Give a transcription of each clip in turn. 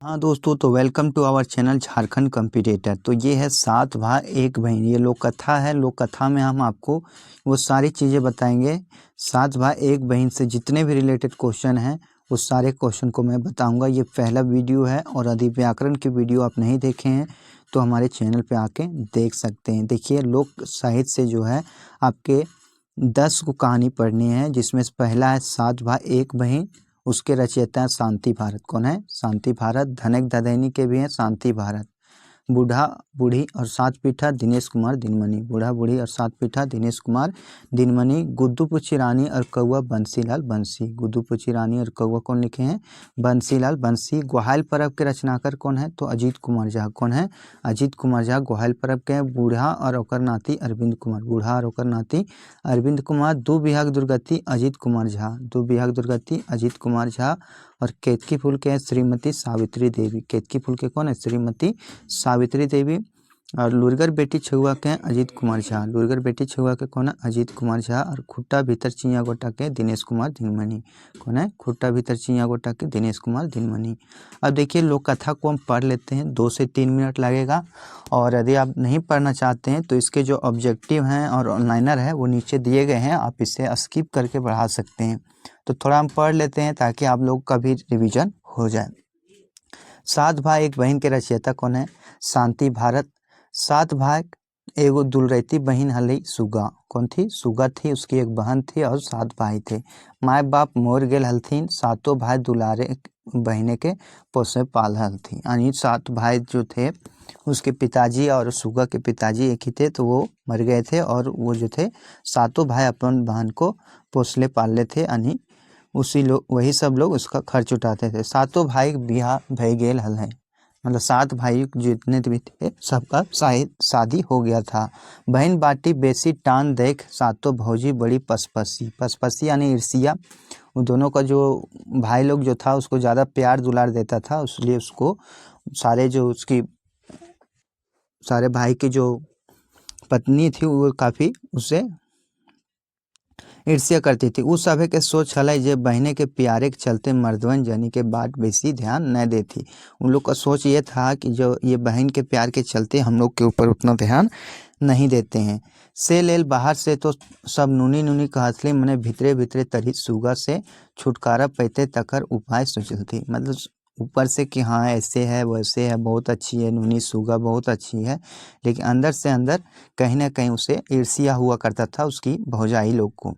हाँ दोस्तों, तो welcome to our channel Jharkhand competitor. तो ये है 7 भाई एक बहन, ये लोक कथा है। लोक कथा में हम आपको वो सारी चीज़ें बताएंगे। 7 भाई एक बहन से जितने भी रिलेटेड क्वेश्चन हैं उस सारे क्वेश्चन को मैं बताऊंगा। ये पहला वीडियो है और यदि व्याकरण की वीडियो आप नहीं देखे हैं तो हमारे चैनल पे आके देख सकते हैं। देखिए, लोक साहित्य से जो है आपके 10 को कहानी पढ़नी है, जिसमें से पहला है 7 भाई एक बहन। उसके रचयिता शांति भारत। कौन है? शांति भारत। धनक ददैनी के भी हैं शांति भारत। बूढ़ा बूढ़ी और सात पीठा दिनेश कुमार दिनमणि। बूढ़ा बूढ़ी और सात पीठा दिनेश कुमार दिनमणि। गुड्डू पुची रानी और कौआ बंसीलाल बंसी। गुड्डू पुची रानी और कौआ कौन लिखे हैं? बंसीलाल बंसी। ग्वाल पर्व के रचनाकार कौन है? तो अजीत कुमार झा। कौन है? अजीत कुमार झा ग्वाल पर्व के हैं। बूढ़ा और ओकर नाती अरविंद कुमार। बूढ़ा और ओकर नाती अरविंद कुमार। दो बिहाग दुर्गति अजीत कुमार झा। दो बिहाग दुर्गति अजीत कुमार झा। और केतकी फूल के हैं श्रीमती सावित्री देवी। केतकी फूल के कौन है? श्रीमती सावित्री देवी। और लुरगर बेटी छुआ के अजीत कुमार झा। लुरगर बेटी छुआ के कौन है? अजीत कुमार झा। और खुट्टा भीतर चिया गोटा के दिनेश कुमार दिनमणि। कौन है? खुट्टा भीतर चिया गोटा के दिनेश कुमार दिनमणि। अब देखिए, लोक कथा को हम पढ़ लेते हैं। 2 से 3 मिनट लगेगा। और यदि आप नहीं पढ़ना चाहते हैं तो इसके जो ऑब्जेक्टिव हैं और ऑनलाइनर है वो नीचे दिए गए हैं, आप इसे स्किप करके बढ़ा सकते हैं। तो थोड़ा हम पढ़ लेते हैं ताकि आप लोग का भी रिविजन हो जाए। 7 भाई एक बहन के रचयिता कौन है? शांति भारत। 7 भाई एगो दुलरैती बहन हलई सुगा। कौन थी? सुगा थी। उसकी एक बहन थी और 7 भाई थे। माए बाप मोर गेल हलथिन। 7 भाई दुलारे बहने के पोसे पाल हलथिन। यानी 7 भाई जो थे उसके पिताजी और सुगा के पिताजी एक ही थे, तो वो मर गए थे और वो जो थे 7 भाई अपन बहन को पोसले पालले थे। यानी वही सब लोग उसका खर्च उठाते थे। 7 भाई बिहा भय गेल हल है, मतलब 7 भाई जितने भी थे सबका शादी हो गया था। बहन बाटी बेसी टान देख 7 भौजी बड़ी पसपसी। पसपसी यानी ईर्ष्या। उन दोनों का जो भाई लोग जो था उसको ज़्यादा प्यार दुलार देता था, इसलिए उसको सारे भाई की जो पत्नी थी वो काफ़ी उससे ईर्ष्या करती थी। उस सभे के सोच हल जे बहने के प्यारे के चलते मर्दवन जनी के बाट बेसी ध्यान न देती। उन लोग का सोच ये था कि जो ये बहन के प्यार के चलते हम लोग के ऊपर उतना ध्यान नहीं देते हैं। से लेल बाहर से तो सब नूनी नूनी कहतले मने भीतरे भीतरे तरी सुगा से छुटकारा पैते तकर उपाय सोचल थी। मतलब ऊपर से कि हाँ ऐसे है वैसे है, बहुत अच्छी है नूनी सुगा, बहुत अच्छी है, लेकिन अंदर से अंदर कहीं ना कहीं उसे ईर्ष्या हुआ करता था उसकी भौजाई लोग को।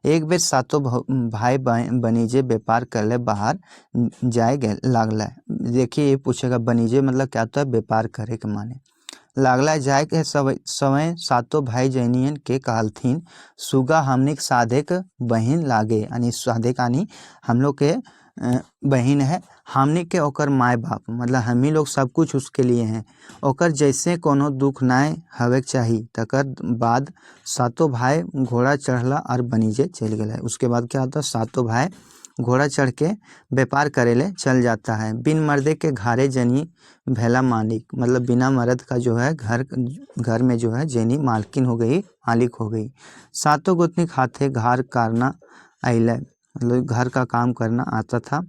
एक बेर 7 भाई बनीजे व्यापार कर ले बाहर जाए लागला। देखिए, ये पूछेगा बनीजे मतलब क्या होता है? व्यापार करे के माने। लागला जाए के समय 7 भाई जैनियन के कहलथिन सुगा हमनिक साधेक बहिन लागे। यानी साधेक यानी हम लोग के बहिन है। हमनी के ओकर माए बाप मतलब हम ही लोग सब कुछ उसके लिए हैं। ओकर जैसे कोनो दुख नाय हवे चाही। तकर बाद 7 भाई घोड़ा चढ़ला और बनीजे चल गए। उसके बाद क्या होता है? 7 भाई घोड़ा चढ़ के व्यापार करेले चल जाता है। बिन मर्दे के घारे जनी भैला मालिक, मतलब बिना मर्द का जो है घर में जो है जनी मालकिन हो गई, मालिक हो गई। 7 गोतनी खाते घर करना अइले, मतलब घर का काम करना आता था।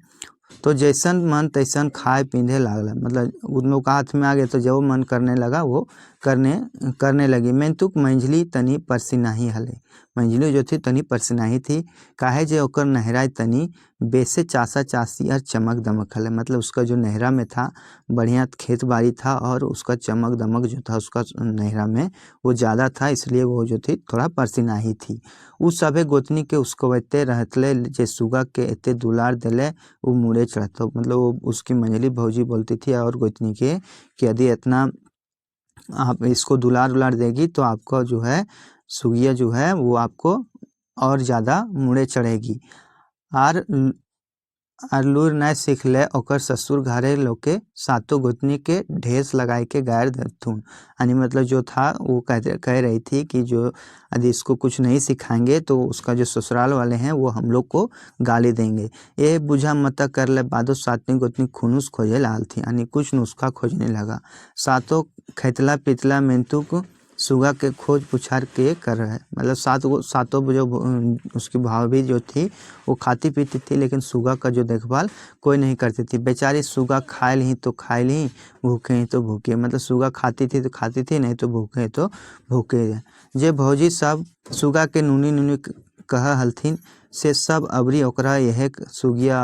तो जैसन मन तैसन खाए पींधे लागला, मतलब उन लोग का हाथ में आ गए तो जो मन करने लगा वो करने लगी। मेंतुक मंझली तनी परसिनाही हले। मंझली जो थी तनी परसिनाही थी। काहे जे ओकर नहरा तनी बेसे चासा चासी और चमक दमक हले, मतलब उसका जो नहरा में था बढ़िया खेत बाड़ी था और उसका चमक दमक जो था उसका नहरा में वो ज़्यादा था, इसलिए वो जो थी थोड़ा परसिनाही थी। उस सभे गोतनी के उसको एते रहतले जे सुगा के एते दुलार दिले वो मुड़े चढ़ता, मतलब वो उसकी मंझली भौजी बोलती थी और गोतनी के कि यदि इतना आप इसको दुलार उलार देगी तो आपका जो है सुगिया जो है वो आपको और ज़्यादा मुड़े चढ़ेगी। आर लूर न सीख ले ओकर ससुर घरे लोग के 7 गोतनी के ढेस लगाए के गायर धरथुन। यानी मतलब जो था वो कह रही थी कि जो यदि इसको कुछ नहीं सिखाएंगे तो उसका जो ससुराल वाले हैं वो हम लोग को गाली देंगे। ये बुझा मत कर ले बादो 7वीं गोतनी खुनुस खोजे लाल थी, यानी कुछ नुस्खा खोजने लगा। 7 खैतला पितला मेंतुक सुगा के खोज पुछार के कर रहे, मतलब सातों जो उसकी भाभी जो थी वो खाती पीती थी, लेकिन सुगा का जो देखभाल कोई नहीं करती थी। बेचारी सुगा खाए ली तो खाए ली, भूखे ही तो भूखे, मतलब सुगा खाती थी तो खाती थी, नहीं तो भूखे तो भूखे। जे भौजी सब सुगा के नूनी नूनी कह हलथिन से सब अबरी ओकरा यह सुगिया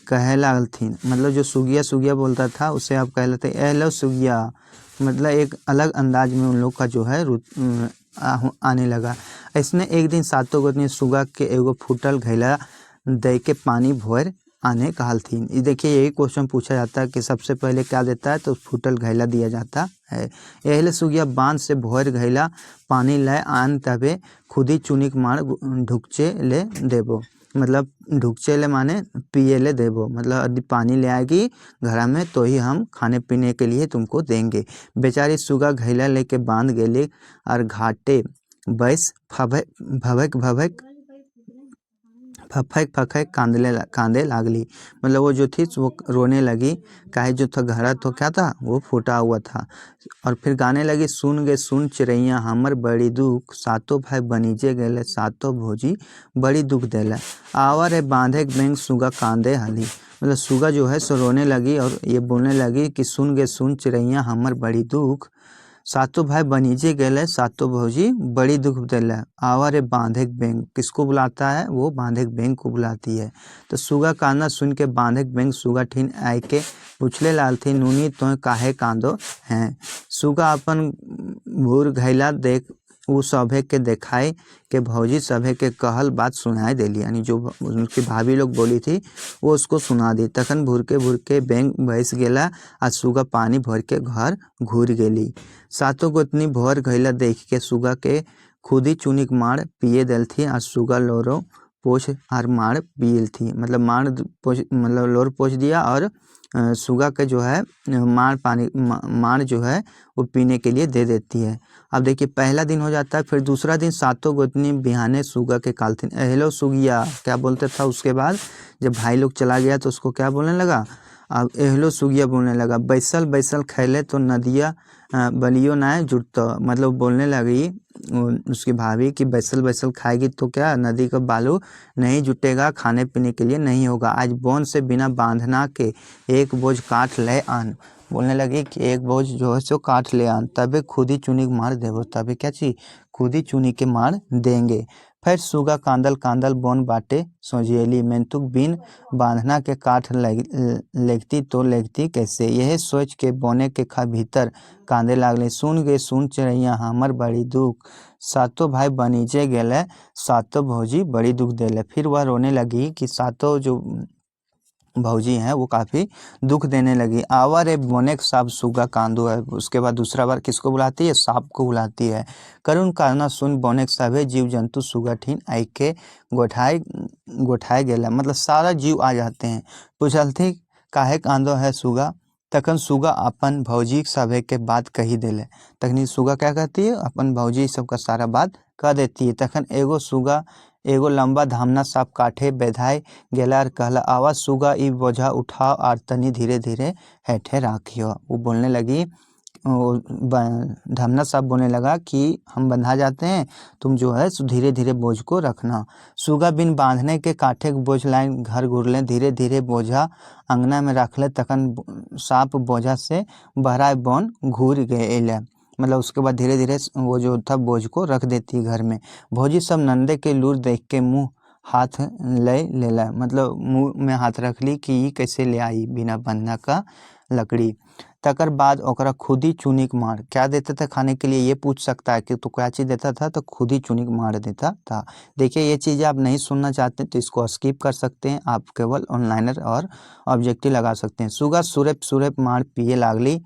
कहे लागलथिन, मतलब जो सुगिया सुगिया बोलता था उसे आप कह लेते ए लो सुगिया, मतलब एक अलग अंदाज में उन लोग का जो है आने लगा। इसने एक दिन सातों गोतनी सुगा के एगो फूटल घैला दे के पानी भोर आने कहलथिन। ये देखिए यही क्वेश्चन पूछा जाता है कि सबसे पहले क्या देता है, तो फूटल घैला दिया जाता है। यही सुगिया बांध से भोर घैला पानी लाए आन तबे खुद ही चुनिक मार ढुकचे ले देबो, मतलब ढुकचे ले माने पिए ले देबो, मतलब यदि पानी ले आएगी घर में तो ही हम खाने पीने के लिए तुमको देंगे। बेचारी सुगा घैला लेके बांध गेली और घाटे बैस भभक भभक फफक फफक कांदे लागली, मतलब वो जो थी वो रोने लगी, काहे जो था घड़ा तो क्या था वो फूटा हुआ था। और फिर गाने लगी सुन गे सुन चिड़ैया हमर बड़ी दुख, सातों भाई बनीजे गेले सातों भौजी बड़ी दुख देले, आवर है बांधे बैंक सुगा कांदे हली, मतलब सुगा जो है सो रोने लगी और ये बोलने लगी कि सुन गे सुन चिड़ैया हमर बड़ी दुख, सातों भाई बनीजे गेले सातों भौजी बड़ी दुख देले, आवा रे बांधेक बैंक, किसको बुलाता है वो बांधेक बैंक को बुलाती है। तो सुगा कांदा सुन के बांधेक बैंक सुगा ठीन आए के पूछले लालथी नूनी तो काहे कांदो हैं। सुगा अपन भूर घैला देख वो सभे के देखाए के भौजी सभे के कहल बात सुनाए देली, यानी जो उनकी भाभी लोग बोली थी वो उसको सुना दी। तखन भूर के बैंक बैस गेला आ सुगा पानी भर के घर घूर गेली। सातों गोतनी भोर घैला देख के सुगा के खुद ही चुनिक मार पिए दिल थी और सुगा लोरो पोछ और मार पियल थी, मतलब मतलब लोर पोछ दिया और सुगा के जो है मार जो है वो पीने के लिए दे देती है। अब देखिए पहला दिन हो जाता है, फिर दूसरा दिन सातों गोतनी बिहाने सुगा के कालथिन हेलो सुगिया क्या बोलते था। उसके बाद जब भाई लोग चला गया तो उसको क्या बोलने लगा, अब एहलो सुगिया बोलने लगा, बैसल बैसल खैले तो नदिया बलियो ना जुटता, मतलब बोलने लगी उसकी भाभी कि बैसल बैसल खाएगी तो क्या नदी का बालू नहीं जुटेगा, खाने पीने के लिए नहीं होगा, आज बोन से बिना बांधना के एक बोझ काट ले आन, बोलने लगी कि एक बोझ जो है सो काट ले आन तबे खुद ही चुनी के मार देवो, तबे क्या चीज खुद ही चुनी के मार देंगे। फिर सुगा कांदल कांदल बोन बाटे सोझियली मेंतुक बिन बांधना के काठ लेगती तो लेगती कैसे, यह सोच के बोने के खा भीतर कांदे लागले सुन गे सुन चिड़ैया हमर बड़ी दुख, सातों भाई बनीजे गेले सातों भौजी बड़ी दुख देले। फिर वह रोने लगी कि सातों जो भौजी हैं वो काफ़ी दुख देने लगी, आवा रे बोनेक साप सुगा कांदो है। उसके बाद दूसरा बार किसको बुलाती है, सांप को बुलाती है। करुण कारणा सुन बोनेक सभे जीव जंतु सुगा ठीन आई के गोठाए गेला, मतलब सारा जीव आ जाते हैं। पूछलथी काहे कांदो है सुगा, तखन सुगा अपन भौजी सभे के बात कही देले, तखनी सुगा क्या कहती है अपन भौजी सबका सारा बात कह देती है। तखन एगो सुगा एगो लंबा धामना सांप काठे बेधाए गेला और कहला आवाज सुगा ई बोझा उठाओ और तनी धीरे धीरे हेठे राखियो। वो बोलने लगी धामना सांप बोलने लगा कि हम बंधा जाते हैं, तुम जो है धीरे धीरे बोझ को रखना। सुगा बिन बांधने के काठे बोझ लाइन घर घुरले, धीरे धीरे बोझा अंगना में रख ले, तखन सांप बोझा से बहराए बन घूर गए, मतलब उसके बाद धीरे धीरे वो जो था बोझ को रख देती घर में। भौजी सब नंदे के लूर देख के मुँह हाथ ले ला, मतलब मुंह में हाथ रख ली कि ये कैसे ले आई बिना बंधना का लकड़ी। तकर बाद ओकरा खुद ही चुनिक मार क्या देता था खाने के लिए, ये पूछ सकता है कि तो क्या चीज़ देता था, तो खुद ही चुनिक मार देता था। देखिए ये चीज़ें आप नहीं सुनना चाहते तो इसको स्किप कर सकते हैं, आप केवल ऑनलाइनर और ऑब्जेक्टिव लगा सकते हैं। सुगा सुरेप सुरेप मार पिए लागली,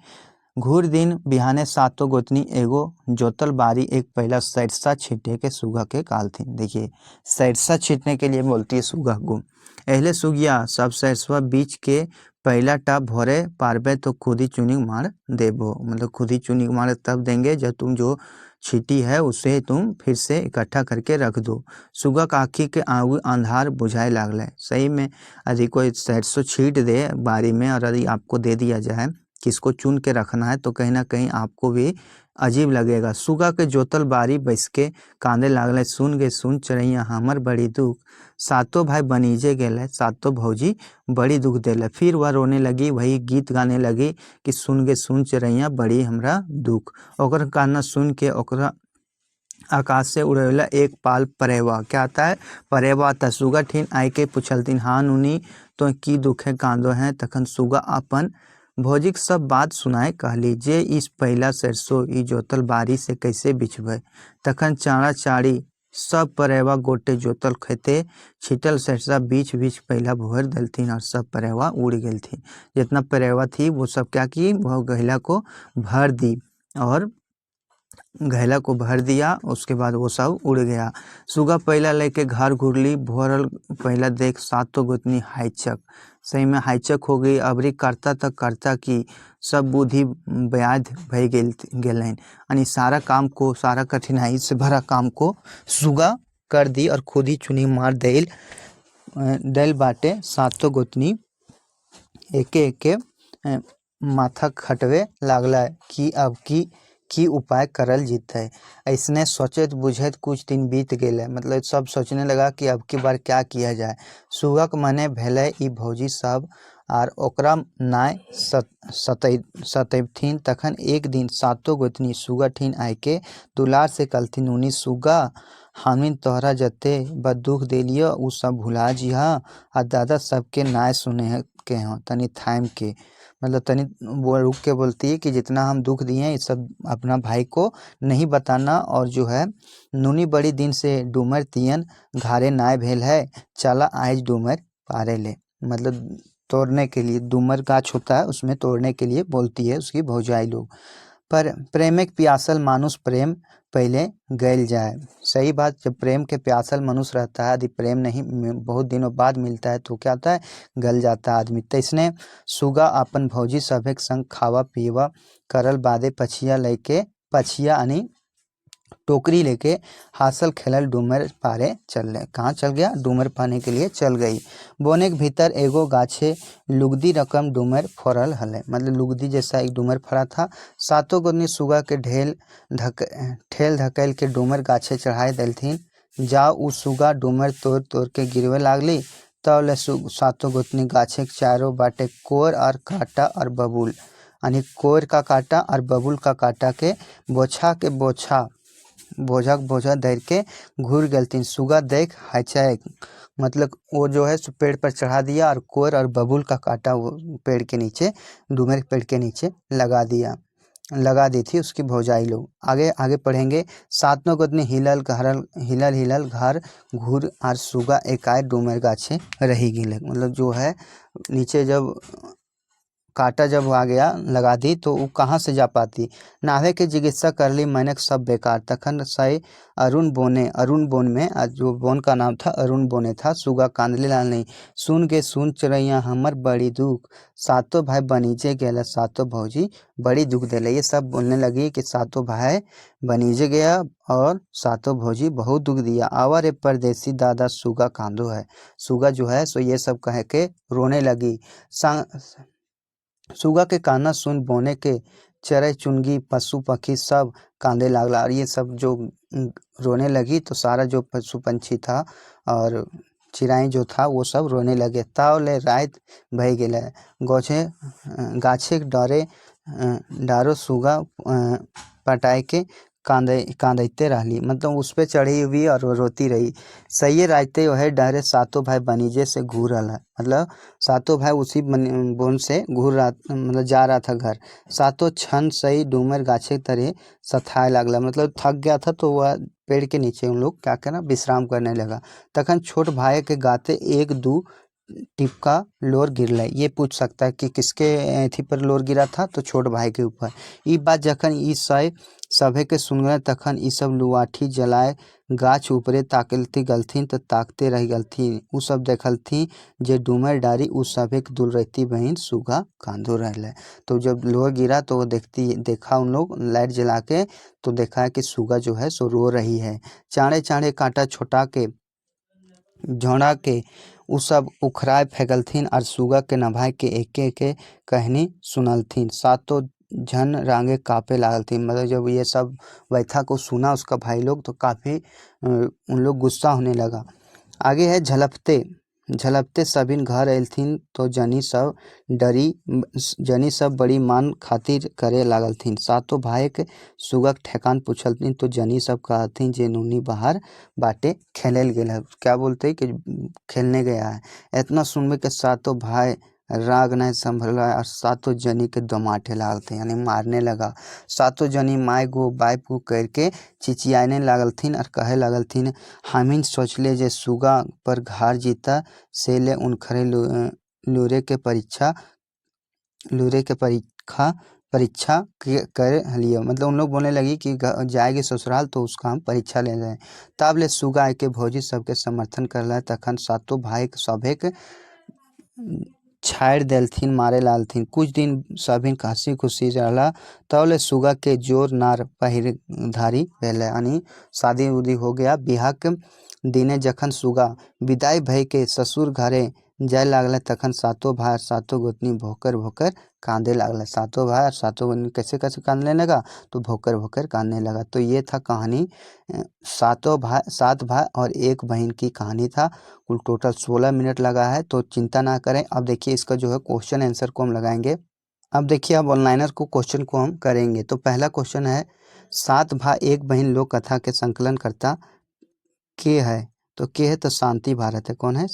घूर दिन बिहाने सातों गोतनी एगो जोतल बारी एक पहला सरसा छींटे के सुगा के कालथिन। देखिए सरसा छींटने के लिए बोलती है सुगा को, एहले सुगिया सब सरसवा बीच के पहला टा भोरे पारबे तो खुद ही चुनी मार देबो, मतलब खुद ही चुनी मार तब देंगे जब तुम जो छीटी है उसे तुम फिर से इकट्ठा करके रख दो। सुगा का आँखी के आगू अंधार बुझाए लागले, सही में यदि कोई सरसों छीट दे बारी में और यदि आपको दे दिया जाए किसको चुन के रखना है तो कहीं ना कहीं आपको भी अजीब लगेगा। सुगा के जोतल बारी बैस के कांदे लागल, सुन गे सुन चरैया हमर बड़ी दुख, सातों भाई बनीजे गेले सातों भौजी बड़ी दुख देले। फिर वह रोने लगी, वही गीत गाने लगी कि सुन गे सुन चरैया बड़ी हमरा दुख। ओकर गाना सुन के ओकरा आकाश से उड़ेला एक पाल परेवा। क्या आता है? परेवा आता। सुगा ठीन आई के पूछलथिन, हाँ नुनी तो की दुखे कांदो हैं। तखन सुगा अपन भौजीक सब बात सुनाए कहली, जे इस पहला सरसों ई जोतल बारी से कैसे बिछबै। तखन चारा चाड़ी सब परेवा गोटे जोतल खेते छिटल सरसा बीच बीच पहला भोर दलथिन और सब परेवा उड़ गेलथिन। जितना परेवा थी वो सब क्या की, वो गहला को भर दी और घैला को भर दिया। उसके बाद वो सब उड़ गया। सुगा पहला लेके घर घुरली, भोरल पहला देख सातों गोतनी हाइचक। सही में हाइचक हो गई। अबरी करता तक करता कि सब बुद्धि ब्याध भय गेलन यानी सारा काम को, सारा कठिनाई से भरा काम को सुगा कर दी और खुद ही चुनी मार दिल बाटे। सातों गोतनी एके एके माथा खटवे लागला कि अब की उपाय करल जीते। ऐसने सोचत बुझत कुछ दिन बीत गए, मतलब सब सोचने लगा कि अब की बार क्या किया जाए। सुगक मने भेले ई भौजी सब आर ओकरा नाय सतैबथिन। तखन एक दिन सातों गोतनी सुगा ठीन आके दुलार से कहलथिन, उनी सुगा हमिन तोहरा जते बद दुख देलियो उ सब भुला जिहा आ दादा सबके नाय सुने के हो तनी थाम के। मतलब तनी वो रुक के बोलती है कि जितना हम दुख दिए ये सब अपना भाई को नहीं बताना। और जो है नूनी बड़ी दिन से डूमर तियन घारे नाय भेल है, चला आज डूमर पारे ले। मतलब तोड़ने के लिए, डूमर गाछ होता है उसमें तोड़ने के लिए बोलती है उसकी भौजाई लोग। पर प्रेमिक प्यासल मानुष प्रेम पहले गैल जाए। सही बात, जब प्रेम के प्यासल मनुष्य रहता है, यदि प्रेम नहीं बहुत दिनों बाद मिलता है तो क्या होता है, गल जाता है आदमी। तो इसने सुगा अपन भौजी सभे के संग खावा पीवा करल बादे पछिया यानी टोकरी लेके हासल खेलल डूमर पारे चल। कहाँ चल गया? डूमर पाने के लिए चल गई। बोने के भीतर एगो गाछे लुगदी रकम डूमर फरल हले, मतलब लुगदी जैसा एक डूमर फरा था। सातों गोतनी सुगा के ठेल धकेल के डूमर गाछे चढ़ाए दिलथिन। जाओ उ सुगा डूमर तोड़ तोड़ के गिरवे लागली। तब ले सातों गोतनी गाछे के चारों बाटे कोर और कांटा और बबूल यानी कोर का कांटा और बबूल का कांटा के बोझा धर के घूर गलतीन। सुगा देख हचैक, मतलब वो जो है पेड़ पर चढ़ा दिया और कोर और बबूल का कांटा वो पेड़ के नीचे, डूमर के पेड़ के नीचे लगा दी थी उसकी भौजाई लोग। आगे पढ़ेंगे। सातों गोतनी हिलल घर घूर और सुगा एकाए डूमर गाछे रही गिले। मतलब जो है नीचे जब कांटा जब आ गया लगा दी तो वो कहाँ से जा पाती। नावे के चिकित्सा कर ली मैंने सब बेकार। तखन सही अरुण बोन में जो बोन का नाम था अरुण बोने था। सुगा कांदले लाल नहीं, सुन के सुन चरैया हमर बड़ी दुख, सातों भाई बनीजे गया सातों भौजी बड़ी दुख देले। ये सब बोलने लगी कि सातों भाई बनीजे गया और सातों भौजी बहुत दुख दिया। आवर ए परदेसी दादा सुगा कांदो है। सुगा जो है सो ये सब कह के रोने लगी। सुगा के काना सुन बोने के चरे चुनगी पशु पक्षी सब कांदे लागला। और ये सब जो रोने लगी तो सारा जो पशु पंछी था और चिड़ाई जो था वो सब रोने लगे। ताव ले रात भय गेले, गाछे डारो सुगा पटाए के कांदते रहली, मतलब उस पर चढ़ी हुई और रोती रही। सही रायते वह डरे सातों भाई बनीजे से घूर रहा, मतलब सातों भाई उसी बोन से घूर रहा, मतलब जा रहा था घर। सातों छन सही डूमर गाछे तरह सथाए लागला, मतलब थक गया था तो वह पेड़ के नीचे उन लोग क्या करना विश्राम करने लगा। तखन छोट भाई के गाते एक दू टिपका लोर गिरला। ये पूछ सकता है कि किसके एथी पर लोर गिरा था, तो छोट भाई के ऊपर। ई बात जखन ई सभे के सुन गए तखन ई सब लुआठी जलाए गाछ ऊपरे ताकलती गलथिन तो ताकते रह गलथिन। उ सब देखलथिन जे डूमर डारी उ सभे के दुल रहती बहन सुगा कांदो रहले। तो जब लोर गिरा तो वो देखा उन लोग लाइट जला के, तो देखा है कि सुगा जो है सो रो रही है। चाँड़े चाँड़े कांटा छोटा के झोड़ा के उ सब उखराय फेंकलथिन और सुगा के नभाए के एके एके कहनी सुनलथिन। सातों झन रांगे कांपे लागलथिन। मतलब जब ये सब व्यथा को सुना उसका भाई लोग तो काफ़ी उन लोग गुस्सा होने लगा। आगे है झलपते झलपते सभिन घर अयलथिन तो जनी सब बड़ी मान खातिर करे लागलथिन। सातों भाइक सुगक ठेकान पूछलथिन तो जनी सब कहथिन जे नूनी बाहर बाटे खेलेल गेल है। क्या बोलते हैं कि खेलने गया है। इतना सुनबे के सातों भाई राग नहीं संभला और सातों जनी के दमाटे लागलथिन यानी मारने लगा। सातों जनी माय गो बाप गो करके चिचियाने लागलथिन और कहे लागलथिन हमीन सोचले जे सुगा पर घार जीता से ले उनखरे लूरे के परीक्षा कर लियो। मतलब उन लोग बोलने लगी कि जाएगी ससुराल तो उसका हम परीक्षा ले रहे हैं। तब ले सुगा के भौजी सबके समर्थन कर रहा है। तखन सातों भाई सभेक छाड़ देलथिन मारे लालथिन। कुछ दिन सभिन हंसी खुशी रहला। तबले सुगा के जोर नार पहिरधारी भेले यानी शादी उदी हो गया। बिहार के दिने जखन सुगा विदाई भय के ससुर घरे जाए लागल तखन सातों भाई और सातों गोतनी भोकर भोकर कांदे लागल। सातों भाई और सातों गोतनी कैसे कैसे कांदने लगा तो भोकर भोकर कांदने लगा। तो ये था कहानी सात भाई और एक बहन की कहानी था। कुल टोटल 16 मिनट लगा है। तो चिंता ना करें। अब देखिए इसका जो है क्वेश्चन आंसर को हम लगाएंगे। अब देखिए अब ऑनलाइनर को क्वेश्चन को हम करेंगे। तो पहला क्वेश्चन है 7 भाई एक बहन लोक कथा के संकलन करता के है। तो के है तो शांति भारत है। कौन है?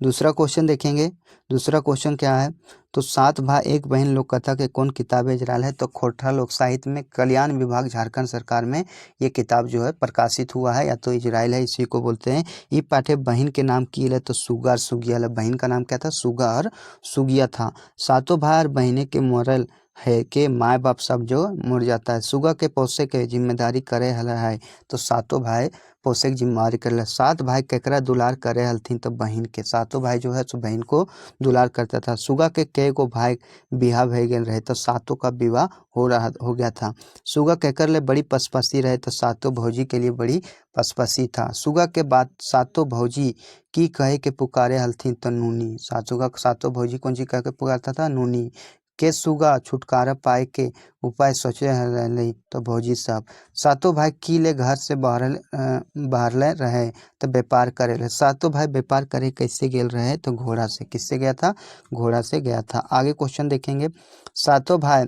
दूसरा क्वेश्चन देखेंगे। दूसरा क्वेश्चन क्या है तो 7 भाई एक बहन लोक कथा के कौन किताब इजरायल है। तो खोरठा लोक साहित्य में कल्याण विभाग झारखंड सरकार में ये किताब जो है प्रकाशित हुआ है या तो इजरायल है इसी को बोलते हैं। ये पाठे बहन के नाम की है तो सुगा और सुगिया। बहन का नाम क्या था? सुगा और सुगिया था। सातों भाई और बहने के मरल है के माँ बाप सब जो मर जाता है। सुगा के पोसे के जिम्मेदारी करे है तो सातों भाई पोसे की जिम्मेदारी करे। 7 भाई केकरा दुलार करे हलथिन तो बहन के। सातों भाई जो है सो बहन को दुलार करता था। सुगा के कई को भाई बिहा भय गेल रहे तो सातों का विवाह हो गया था। सुगा केकर ले बड़ी पसपसी रहे तो सातों भौजी के लिए बड़ी पसपसी था। सुगा के बाद सातों भौजी की कहे के पुकारे हलथिन तो नूनी। सातों भौजी कौन सी कह के पुकारता था? नूनी। के सुगा छुटकारा पाए के उपाय सोचे रहे तो भौजी सब। सातों भाई की ले घर से बाहरले रहे तो व्यापार करे रहे। सातों भाई व्यापार करे कैसे गेल रहे तो घोड़ा से। किससे गया था? घोड़ा से गया था। आगे क्वेश्चन देखेंगे। सातों भाई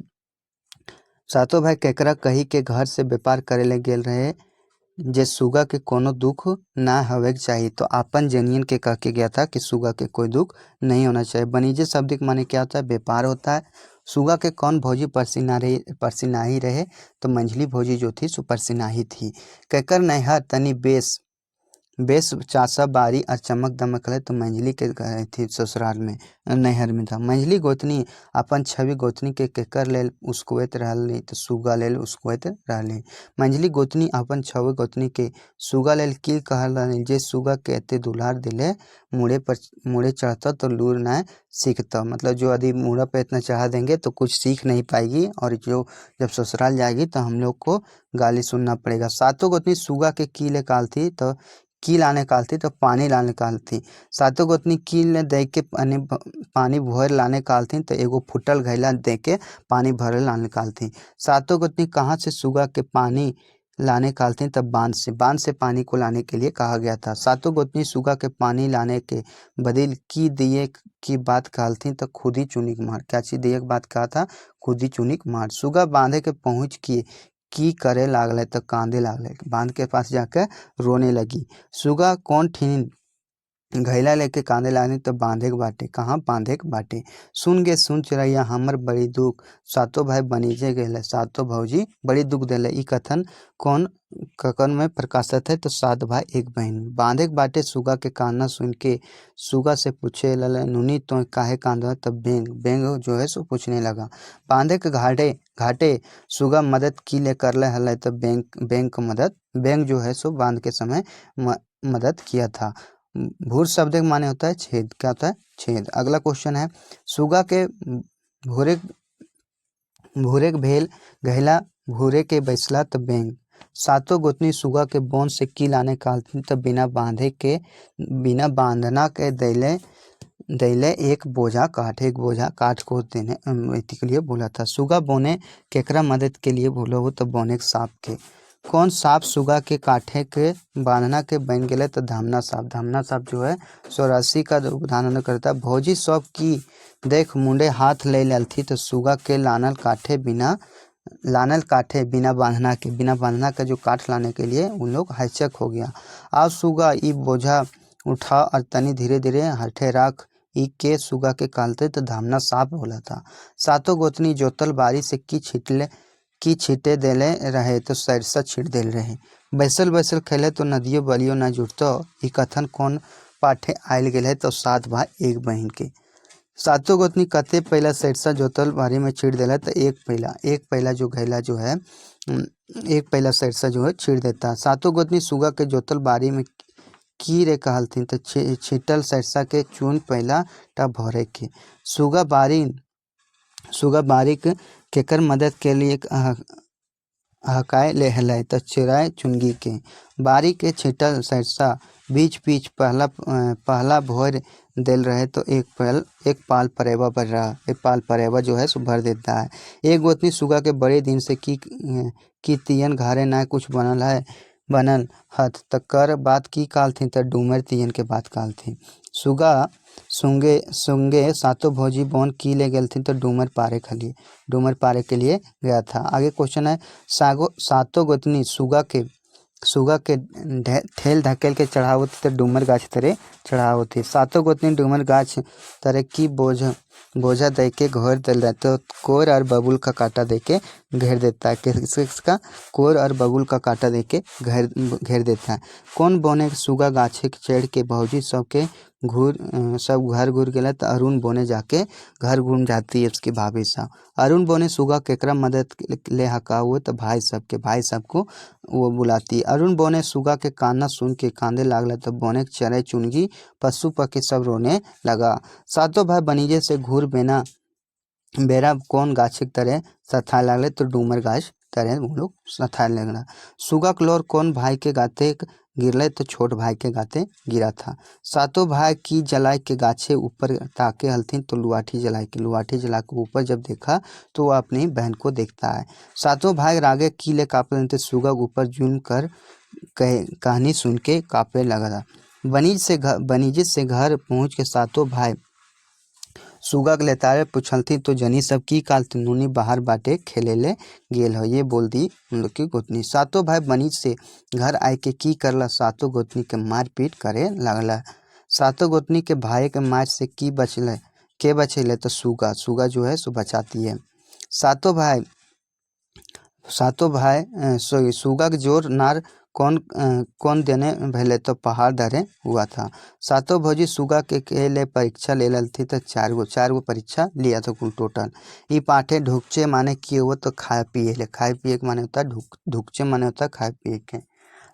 केकरा कही के घर से व्यापार करे ले गेल रहे जे सुगा के कोनो दुख ना होवे के चाहिए। तो अपन जनियन के कह के गया था कि सुगा के कोई दुख नहीं होना चाहिए। बनीजे शब्द के माने क्या होता है? व्यापार होता है। सुगा के कौन भौजी परसिनाही रहे तो मंझली भौजी जो थी सो परसिनाही थी। केकर नैहर तनी बेस चासा बारी और चमक दमक है तो मंझली के गए थी ससुराल में नैहर में था। मंझली गोतनी अपन छवि गोतनी के केकर लेल उसकुएत रहली तो सुगा लेल उसकुएत रहली। मंझली गोतनी अपन छवि गोतनी के सुगा लेल की कहल जे सुगा के एते दुलार दिले मुड़े चढ़ता तो लूर ना सीखता। मतलब जो यदि मुड़ा पे इतना चढ़ा देंगे तो कुछ सीख नहीं पाएगी और जो जब ससुराल जाएगी तो हम लोग को गाली सुनना पड़ेगा। सातों गोतनी सुगा के की ले काल थी तो की लाने काल थी तो पानी लाने काल थी। सातों गोतनी की ले दे के पानी भर लाने काल थी तो एगो फुटल घैला दे के पानी भरे लाने काल थी। सातों गोतनी कहाँ से सुगा के पानी लाने काल थी तब बांध से पानी को लाने के लिए कहा गया था। सातों गोतनी सुगा के पानी लाने के बदल की दिए की बात कहल थी तो खुद ही चुनिक मार। क्या चीज दिए की बात कहा था? खुद ही चुनिक मार। सुगा बांधे के पहुँच की करे लागले तो कांदे लागले। बांध के पास जाकर रोने लगी। सुगा कौन ठीन घैला लेके कांदे लागनी तो बांधे के बाटे। कहाँ? बांधे के बाटे। सुन चिड़ैया हमर बड़ी दुख सातों भाई बनीजे गेले सातों भौजी बड़ी दुख देले। ई कथन ककन में प्रकाशित है तो 7 भाई एक बहन। बांधे के बाटे सुगा के कान्ना सुन के सुगा से पूछे लले नूनी तो काहे कांदा तब बेंग जो है सो पूछने लगा। बांधे के घाटे सुगा मदद की ले करले हल तो बेंग जो है सो बांध के समय मदद किया था। भूर शब्द के माने होता है छेद। क्या होता है? छेद। अगला क्वेश्चन है सुगा के भूरे के भेल घैला भूरे के बैसला तो बेंग। सातों गोतनी सुगा के बोन से की लाने कहलथिन तो बिना बांधना के दैले एक बोझा काठ को देने इति के लिए बोला था। सुगा बोने केकरा मदद के लिए बोलो हो तो बोने सांप के। कौन सांप सुगा के काठे के बांधना के बन गए तो धामना सांप जो है 84 का उदाहरण करता। भौजी सब की देख मुंडे हाथ ले ललथी तो सुगा के लानल काठे बिना बांधना का जो काठ लाने के लिए उन लोग हैचक हो गया। अब सुगा ई बोझा उठा और तनी धीरे धीरे हटे राख ई के सुगा के कालते तो धामना सांप बोला था। सातों गोतनी जोतल बारी से की छीटे देले रहे तो सरसा छीट देल रहे। बैसल खेले तो नदियों बलियो ना जुटतो ई कथन कौन पाठे आयल गेल तो 7 भाई 1 बहन के। सातों गोतनी कते पहला सरसा जोतल बारी में छीट देला तो एक पहला जो घैला जो है एक पहला सरसा जो है छीट देता। सातों गोतनी सुगा के जोतल बारी में की रे कहलथिन तो छीटल सरसा के चून पहला टा भरे के। सुगा बारीक केकर मदद के लिए हकाए ले हलै तो चिराए चुनगी के। बारी के छीटल सरसा बीच पहला भोर देल रहे तो एक पाल परेवा भर रहा। एक पाल परेवा जो है सो भर देता है। एक गोतनी सुगा के बड़े दिन से की तियन घरे ना कुछ बनल हथ तकर बात की काल थी तो डूमर तियन के बात काल थी। सुगा सुंगे सातों भौजी बोन की ले गए थी तो डूमर पारे के लिए गया था। आगे क्वेश्चन है सातों गोतनी सुगा के ठेल धकेल के चढ़ावत तो डूमर गाछ तरे चढ़ावती। सातों गोतनी डूमर गाछ तरे की बोझा दे के घेर दिल रहा तो कोर और बबुल का कांटा दे के घेर देता है। किसका कोर और बबुल का कांटा दे के घेर देता है। कौन बोने सुगा गाछे चढ़ के भौजी सब घर घूर गया तो अरुण बोने जाके घर घूम जाती है उसकी भाभी साहब। अरुण बोने सुगा केकरा मदद ले हका हुए तो भाई सबको वो बुलाती। अरुण बोने सुगा के कान्ना सुन के कांदे लागला तो बोने चरे चुनगी पशु पक्षी सब रोने लगा। सातों भाई बनीजे से घूर बेरा कौन गाछिक तरह सथाए लागले तो डूमर गाछ तरह वो लोग सथाए लगला। सुगा क्लोर कौन भाई के गाते गिरले तो छोट भाई के गाते गिरा था। सातों भाई की जलाई के गाछे ऊपर ताके हलथिन तो लुआठी जला के ऊपर जब देखा तो वह अपनी बहन को देखता है। सातों भाई रागे की ले कापे तो सुगा ऊपर जूम कर कहानी सुन के कापे लगा। बनीज से घर पहुँच के सातों भाई सुगा के लेतारे पूछलथी तो जनी सब की कालती नूनी बाहर बाटे खेले ले गेल हो ये बोल दी उन लोग की गोतनी। सातों भाई बनीज से घर आए के की करला सातों गोतनी के मार पीट करे लगला। सातों गोतनी के भाई के मार से के बचेले तो सुगा जो है सो बचाती है। सातों भाई सुगा के जोर नार कौन देने भले तो पहाड़ धरे हुआ था। सातों भौजी सुगा के ले परीक्षा ले ललथी तो 4 गो परीक्षा लिया था कुल टोटल। ई पाठे ढुकचे माने किए हुआ तो खाए पिए के माने होता है ढुकचे माने होता है खाए पिए के।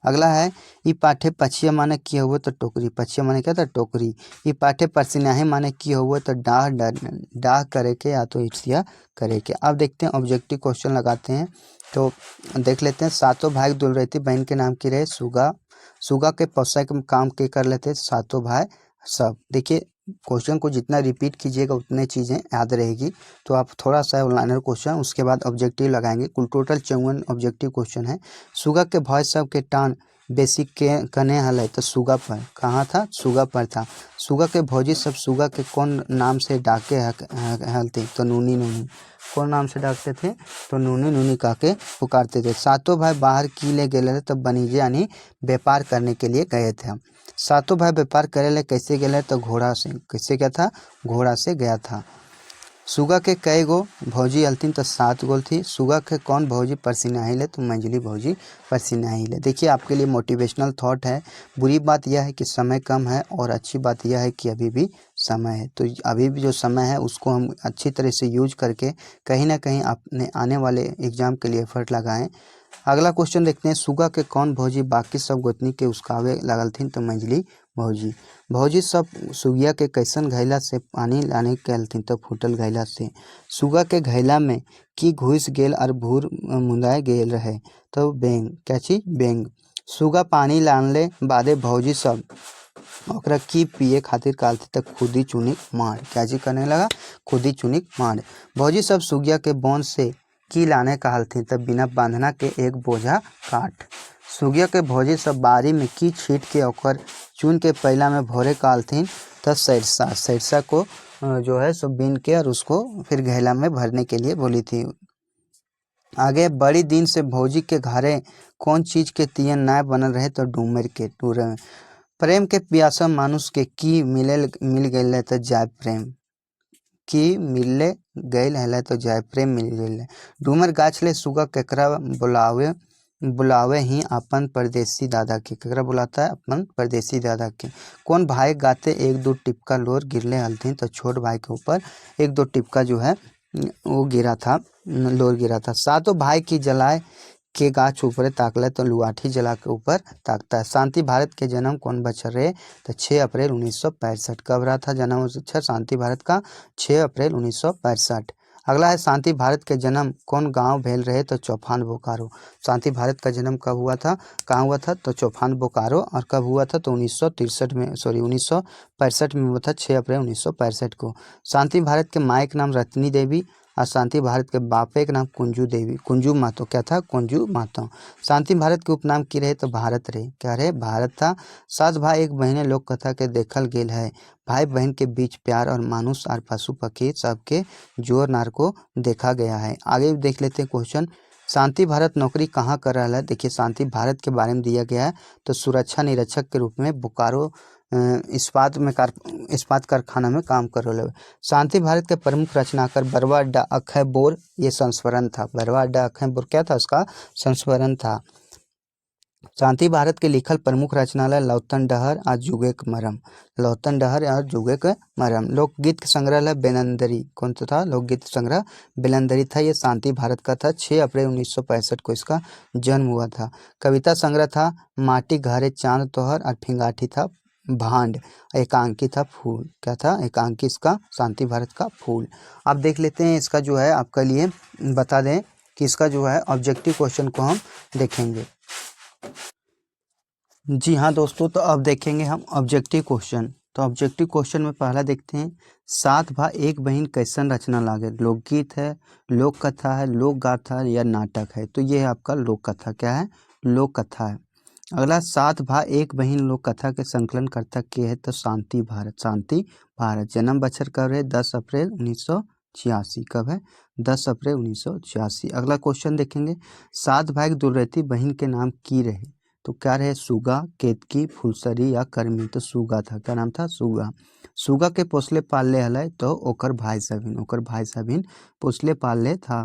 अगला है ई पाठे पछिया माने किए हुआ तो टोकरी। पछिया माने क्या था टोकरी। ई पाठे परसिनाही माने किए हुआ तो डाह करे के या तो ईर्ष्या करे के। अब देखते हैं ऑब्जेक्टिव क्वेश्चन लगाते हैं तो देख लेते हैं। सातों भाई दुल रही थी बहन के नाम की रहे सुगा के पोसा के काम के कर लेते सातों भाई सब। देखिए क्वेश्चन को जितना रिपीट कीजिएगा उतने चीज़ें याद रहेगी। तो आप थोड़ा सा ऑनलाइनर क्वेश्चन उसके बाद ऑब्जेक्टिव लगाएंगे। कुल टोटल 54 ऑब्जेक्टिव क्वेश्चन है। सुगा के भय सब के टान बेसिक के कने हल तो सुगा पर कहाँ था सुगा पर था। सुगा के भौजी सब सुगा के कौन नाम से डाके हलते तो नूनी कौन नाम से डाकते थे तो नूनी कह के पुकारते थे। सातों भाई बाहर की ले गए तब बनीजे यानी व्यापार करने के लिए गए थे। सातों भाई व्यापार करे ले कैसे गए तो घोड़ा से। कैसे क्या था घोड़ा से गया था। सुगा के कई गो भौजी हलथिन तो 7 गो थी। सुगा के कौन भौजी परसिनाही ले तो मंजली भौजी परसिनाही ले। देखिए आपके लिए मोटिवेशनल थॉट है। बुरी बात यह है कि समय कम है और अच्छी बात यह है कि अभी भी समय है। तो अभी भी जो समय है उसको हम अच्छी तरह से यूज करके कहीं ना कहीं अपने आने वाले एग्जाम के लिए एफर्ट लगाएं। अगला क्वेश्चन देखते हैं। सुगा के कौन भौजी बाकी सब गोतनी के उसकावे लगल थी तो मंजली भौजी। भौजी सब सुगिया के कैसन घैला से पानी लाने कहलथिन तो फूटल घैला से। सुगा के घैला में की घुस गेल और भूर मुंदाए गेल रहे तो बेंग क्या चीज बेंग। सुगा पानी लानले बादे भौजी सब ओकरा की पिए खातिर कहलथिन तो खुदी चुनिक मार क्या चीज करने लगा खुदी चुनिक मार। भौजी सब सुगिया के बौन से की लाने कहलथिन तो बिना बांधना के एक बोझा काट। सुगिया के भौजी सब बारी में की छीट के ओकर चुन के पहला में भोरे कहलथिन तो सरसा को जो है सो बीन के और उसको फिर घैला में भरने के लिए बोली थी। आगे बड़ी दिन से भौजी के घरे कौन चीज के तियन नाय बनल रहे तो डूमर के टूरे में। प्रेम के प्यासा मानुष के की मिल गए तो जाय प्रेम की मिलले गैल है तो जाय प्रेम मिल गए। डूमर गाछ ले सुगा केकरा बुलावे ही अपन परदेसी दादा के केकरा बुलाता है अपन परदेसी दादा के। कौन भाई गाते एक दो टिपका लोर गिरले हलथिन तो छोट भाई के ऊपर एक दो टिपका जो है वो गिरा था लोर गिरा था। सातों भाई की जलाए के गाछ ऊपर ताकले तो लुआठी जला के ऊपर ताकता है। शांति भारत के जन्म कौन बच्चर रहे तो 6 अप्रैल 1965। कब रहा था जन्म शांति भारत का 6 अप्रैल 1965। अगला है शांति भारत के जन्म कौन गांव भेल रहे तो चौफान बोकारो। शांति भारत का जन्म कब हुआ था कहाँ हुआ था तो चौफान बोकारो और कब हुआ था तो 1963 में 1965 में हुआ था 6 अप्रैल 1965 को। शांति भारत के माँ के नाम रत्नी देवी और शांति भारत के बापे के नाम कुंजू मातो क्या था कुंजू मातो। शांति भारत के उपनाम की रहे तो भारत रहे क्या रहे भारत था। 7 भाई एक बहने लोक कथा के देखल गेल है। भाई बहन के बीच प्यार और मानुष और पशु पक्षी सबके जोर नार को देखा गया है। आगे देख लेते हैं क्वेश्चन। शांति भारत नौकरी कहाँ कर रहा है। देखिए शांति भारत के बारे में दिया गया है तो सुरक्षा निरीक्षक के रूप में बोकारो इस्पात कारखाना में काम कर रहे। शांति भारत के प्रमुख रचनाकार बरवा अड्डा अक्षय बोर ये संस्मरण था। बरवा अड्डा अक्षय बोर क्या था उसका संस्मरण था। शांति भारत के लिखल प्रमुख रचनालय लौतन डहर और जुगे के मरम। लौतन डहर और जुगे के मरम। लोकगीत के संग्रहालय बेलंदरी कौन सा था लोकगीत संग्रह बेलंदरी था। ये शांति भारत का था। 6 अप्रैल 1965 को इसका जन्म हुआ था। कविता संग्रह था माटी घरे चांद तोहर और फिंगाठी था भांड। एकांकी था फूल क्या था एकांकी इसका शांति भारत का फूल। आप देख लेते हैं इसका जो है आपके लिए बता दें कि इसका जो है ऑब्जेक्टिव क्वेश्चन को हम देखेंगे। जी हाँ दोस्तों तो अब देखेंगे हम ऑब्जेक्टिव क्वेश्चन। तो ऑब्जेक्टिव क्वेश्चन में पहला देखते हैं 7 भाई एक बहन कैसन रचना लागे। लोकगीत है लोक कथा है लोक गाथा है या नाटक है। तो ये है आपका लोक कथा क्या है लोक कथा है। अगला 7 भाई एक बहन लोक कथा के संकलन करता के है तो शांति भारत। शांति भारत जन्म बछर कब है 10 अप्रैल 1986 कब है 10 अप्रैल 1986। अगला क्वेश्चन देखेंगे 7 भाई दुर्रती बहन के नाम की रहे तो क्या रहे सुगा केतकी फुलसरी या कर्मी। तो सुगा था क्या नाम था सुगा। सुगा के पोसले पालले हलै तो ओकर भाई सबिन पोसले पालले था।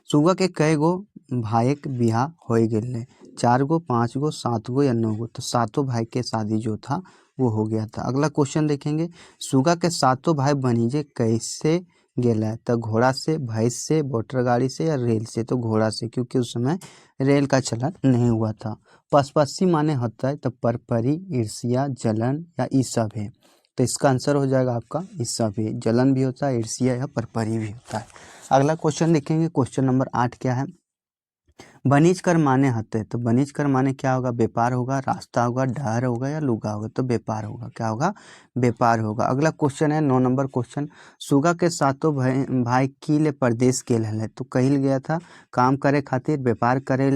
सुगा के कई गो भाई के बियाह हो गए 4 गो 5 गो 7 गो या 9 गो। तो 7 भाई के शादी जो था वो हो गया था। अगला क्वेश्चन देखेंगे सुगा के 7 भाई बनीजे कैसे गेला है। तो घोड़ा से भैंस से मोटर गाड़ी से या रेल से। तो घोड़ा से क्योंकि उस समय रेल का चलन नहीं हुआ था। पशपसी माने होता है तो परपरी ईर्ष्या जलन या ई सब है। तो इसका आंसर हो जाएगा आपका ई सब है। जलन भी होता है ईर्ष्या या परपरी भी होता है। अगला क्वेश्चन देखेंगे क्वेश्चन नंबर 8 क्या है बनीज कर माने हते। तो बनीज कर माने क्या होगा व्यापार होगा रास्ता होगा डहर होगा या लुगा होगा। तो व्यापार होगा क्या होगा व्यापार होगा। अगला क्वेश्चन है 9 नंबर क्वेश्चन सुगा के 7 भाई की ले परदेश गेल हले। तो कहिल गया था काम करे खातिर व्यापार करे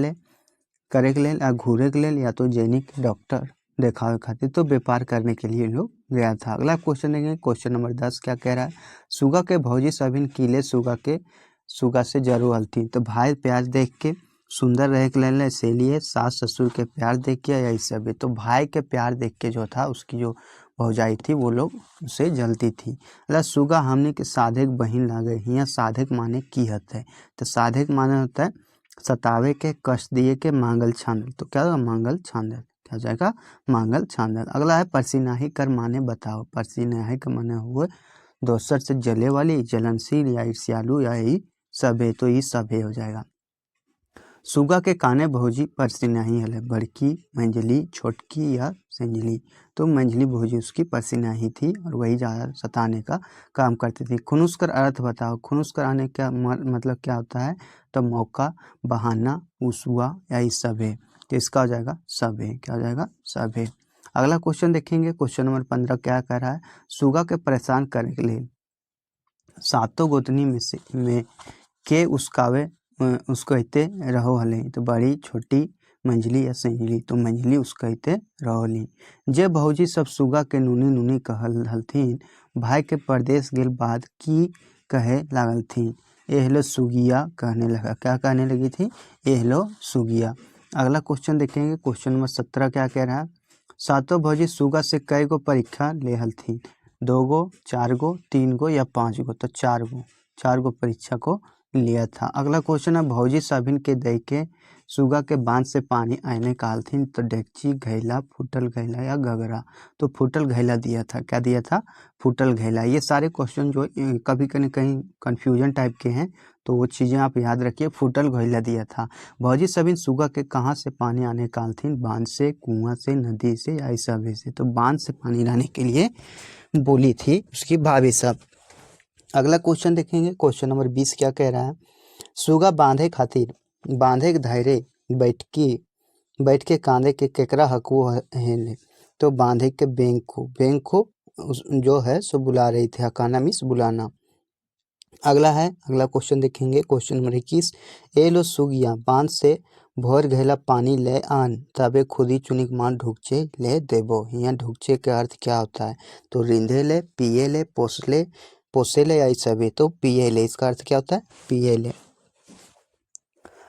के लेल या घूरे के लेल या तो जैनिक डॉक्टर देखावे खातिर। तो व्यापार करने के लिए लोग गया था। अगला क्वेश्चन देंगे क्वेश्चन नंबर 10 क्या कह रहा है सुगा के भौजी सभिन कीले सुगा से जरूर हलती। तो भाई प्यार देख के सुंदर रह के ले इसीलिए सास ससुर के प्यार देख के या इस सब। तो भाई के प्यार देख के जो था उसकी जो भौजाई थी वो लोग उसे जलती थी। अल्लाह सुगा हमने के साधक बहन लागे। यहाँ साधक माने की होता है। तो साधक माने होता है सतावे के कष्ट दिए के मांगल छांदल। तो क्या होगा मांगल छांदल क्या हो जाएगा मांगल छांदल। अगला है परसिनाही कर माने बताओ। परसिनाही का माने हुए दोसर से जले वाली जलनशील या ईर्ष्यालु या यही सभे। तो ये सभे हो जाएगा। सुगा के काने भौजी परसी नहीं हले, बड़की मंझली छोटकी या संजली। तो मंझली भौजी उसकी परसी नहीं थी और वही ज़्यादा सताने का काम करती थी। खुनुसकर अर्थ बताओ। खुनुसकर आने का मतलब क्या होता है, तो मौका, बहाना, उसुआ या इस सब है। तो इसका हो जाएगा सब है। क्या हो जाएगा, सब है। अगला क्वेश्चन देखेंगे, क्वेश्चन नंबर 15 क्या कह रहा है, सुगा के परेशान करने के लिए सातों गोतनी में के उसकावे उसको कहते रहो हले। तो बड़ी छोटी मंझली या संजली। तो मंझली उसको कहते रहोली। जे भौजी सब सुगा के नूनी नूनी कहल हलथिन, भाई के परदेश गेल बाद की कहे लागल थी, एहलो सुगिया कहने लगा। क्या कहने लगी थी, एहलो सुगिया। अगला क्वेश्चन देखेंगे, क्वेश्चन नंबर 17 क्या कह रहा है, सातों भौजी सुगा से कई गो परीक्षा ले हलथिन, 2 गो, 4 गो, 3 गो या 5 गो। तो 4 गो परीक्षा को लिया था। अगला क्वेश्चन है, भौजी सभिन के दई के सुगा के बांध से पानी आने कालथिन, तो डेगची, घैला, फूटल घैला या गगरा। तो फूटल घैला दिया था। क्या दिया था, फूटल घैला। ये सारे क्वेश्चन जो कभी कहीं कन्फ्यूजन टाइप के हैं, तो वो चीज़ें आप याद रखिए। फूटल घैला दिया था। भौजी सभिन सुगा के कहाँ से पानी आने कालथिन, बांध से, कुआं से, नदी से या इस सभी से। तो बांध से पानी लाने के लिए बोली थी उसकी भाभी सब। अगला क्वेश्चन देखेंगे, क्वेश्चन नंबर 20 क्या कह रहा है, सुगा बांधे खातिर बांधे के धैर्य बैठ के कांधे के केकरा हकू है। तो बांधे के बैंक को जो है सो बुला रही थी। हकाना मीन्स बुलाना। अगला क्वेश्चन देखेंगे, क्वेश्चन नंबर 21, ए लो सुगिया बांध से भोर घेला पानी ले आन, तबे खुदी चुनिक मान ढुकचे ले देबो। यहाँ ढुकचे का अर्थ क्या होता है, तो रिंधे ले, पिए ले, पोसे ले या सभी। तो पिए ले, इसका अर्थ क्या होता है, पिए ले।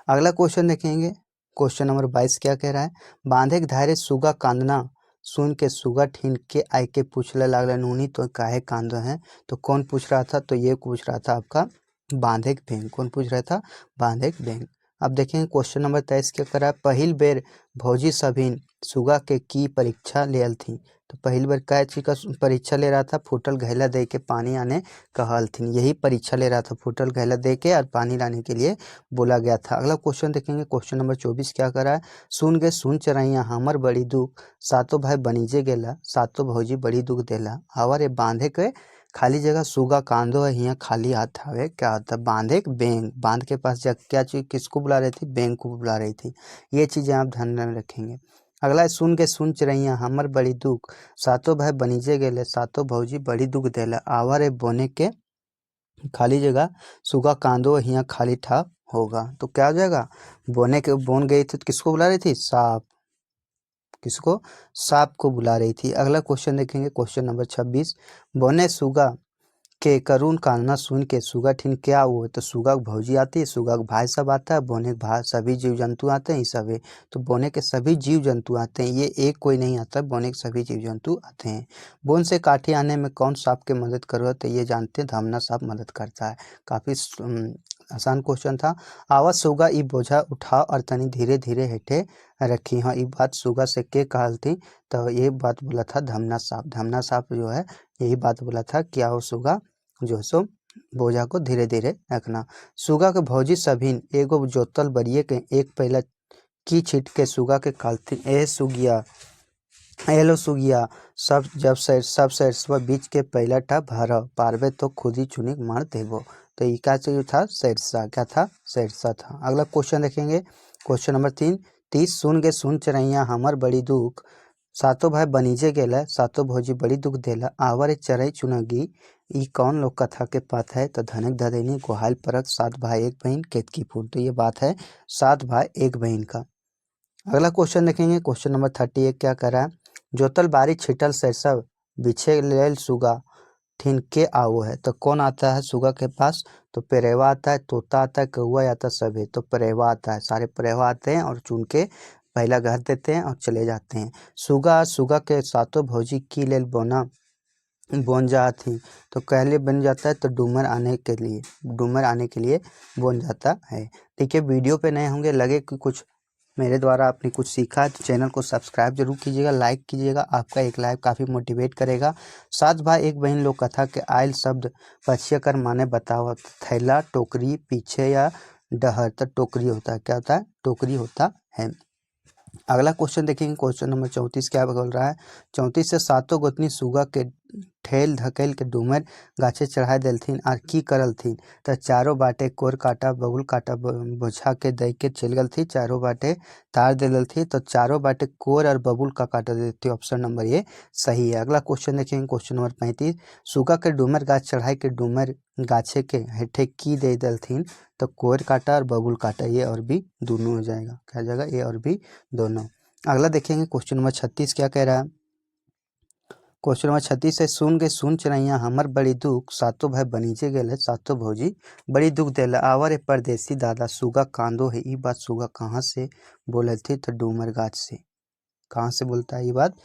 अगला क्वेश्चन देखेंगे, क्वेश्चन नंबर 22 क्या कह रहा है, बांधे के धारे सुगा कांदना सुन के सुगा ठीन के आई के पूछने लागला, नूनी तो काहे कांदो है। तो कौन पूछ रहा था, तो ये पूछ रहा था आपका बांधे के बैंक। कौन पूछ रहा था, बांधे के बैंक। अब देखेंगे क्वेश्चन नंबर 23 क्या कर रहा है, पहिल बेर भौजी सभिन सुगा के की परीक्षा लेल थी। तो पहली बार क्या चीज का परीक्षा ले रहा था, फूटल घैला दे के पानी आने कहल थी। यही परीक्षा ले रहा था, फूटल घैला दे के और पानी लाने के लिए बोला गया था। अगला क्वेश्चन देखेंगे, क्वेश्चन नंबर 24 क्या कर रहा है, सुन गे सुन चरैया हमर बड़ी दुख, सातों भाई बनीजे गेला, सातों भौजी बड़ी दुख देला। आवर बांधे के खाली जगह सुगा कांदो है, यहाँ खाली हाथ हवे। क्या होता है, बांधे बैंक, बांध के पास जा क्या चीज किसको बुला रही थी, बैंक को बुला रही थी। ये चीजें आप ध्यान में रखेंगे। अगला है, सुन के सुन चिरैया हमर बड़ी दुख, सातों भाई बनीजे गेले, सातों भौजी बड़ी दुख देला। आवर बोने के खाली जगह सुगा कांदो यहाँ खाली ठा होगा। तो क्या हो जाएगा, बोन गई थी तो किसको बुला रही थी, सांप। किसको, सांप को बुला रही थी। अगला क्वेश्चन देखेंगे, क्वेश्चन नंबर 26, बोने सुगा के करुण कांदना सुन के सुगा ठीन क्या हुआ। तो सुगा की भौजी आती है, सुगा का भाई सब आता है, बोने के भाई सभी जीव जंतु आते हैं, ये सब है। तो बोने के सभी जीव जंतु आते हैं, ये एक कोई नहीं आता, बोने के सभी जीव जंतु आते हैं। बोन से काठी आने में कौन सांप के मदद करो, तो ये जानते हैं धमना सांप मदद करता है। काफ़ी आसान क्वेश्चन था। आवाज सुगा ई बोझा उठाओ और तनी धीरे धीरे हेठे रखी। हाँ, ये बात सुगा से के कहल थी, तो ये बात बोला था धमना सांप। धमना सांप जो है यही बात बोला था, क्या हो सुगा जो सो बोझा को धीरे धीरे रखना। सुगा के भौजी सभिन एगो जोतल बरिए के एक पहला की छिट के सुगा के कहलथिन, ए सुगिया, एलो सुगिया, सब सरसवा बीच के पहला टा भर पारबे तो खुद ही चुनिक मार देबो। तो ये क्या चाहिए था, सरसा। क्या था, सरसा था। अगला क्वेश्चन देखेंगे, क्वेश्चन नंबर 30, सुन गे सुन चरैया हमर बड़ी दुख, सातों भाई बनीजे गेला, सातों भौजी बड़ी दुख देला। आवर चरई चुनगी, ई कौन लोक कथा के पात है। तो धनक धदेनी गोहाल परक, 7 भाई 1 बहन केतकी फूल। तो ये बात है 7 भाई 1 बहन का। अगला क्वेश्चन देखेंगे, क्वेश्चन नंबर 31 क्या कर रहा है, जोतल बारी छिटल सरसव बिछे लेल सुगा ठीन के आओ है। तो कौन आता है सुगा के पास, तो परेवा आता है, तोता आता है, कौआ आता है, सभी। तो परेवा आता है, सारे परेवा आते हैं और चुन के पहला घर देते हैं और चले जाते हैं। सुगा के सातों भौजी की लेल बोन जा थी। तो कहले बन जाता है, तो डूमर आने के लिए बोन जाता है। ठीक है, वीडियो पे नए होंगे, लगे कि कुछ मेरे द्वारा आपने कुछ सीखा है, तो चैनल को सब्सक्राइब जरूर कीजिएगा, लाइक कीजिएगा। आपका एक लाइक काफ़ी मोटिवेट करेगा। 7 भाई 1 बहन लोक कथा के आयल शब्द पछिया कर माने बताओ। थैला, टोकरी, पीछे या डहर, तो टोकरी होता है, क्या होता है, टोकरी होता है। अगला क्वेश्चन देखेंगे, क्वेश्चन नंबर 34 क्या बोल रहा है, 34 से सातों गोतनी सुगा के ठेल धकेल के डूमर गाछे चढ़ाए देलथिन आर की करलथिन, तो चारों बाटे कोर काटा बबुल काटा बोझा के दे के चल गल थी, चारों बाटे तार दे थी, तो चारों बाटे कोर और बबुल का काटा दे देती, ऑप्शन नंबर ये सही है। अगला क्वेश्चन देखेंगे, क्वेश्चन नंबर 35, सुगा के डूमर गाछ चढ़ाई के डूमर गाछे के हेठे की दे दलथिन, तो कोर काटा और बबुल काटा, ये और भी दोनों हो जाएगा, क्या जाएगा, ए और बी दोनों। अगला देखेंगे, क्वेश्चन नंबर 36 क्या कह रहा है, क्वेश्चन नंबर 36 है, सुन के सुन चरैया हमर बड़ी दुख, सातों भाई बनीजे गेले सातों भौजी बड़ी दुख देला, आवर ए परदेसी दादा सुगा कांदो है, ये बात सुगा कहाँ से बोले थे, तो डूमर गाछ से, कहाँ से बोलता है ये बात,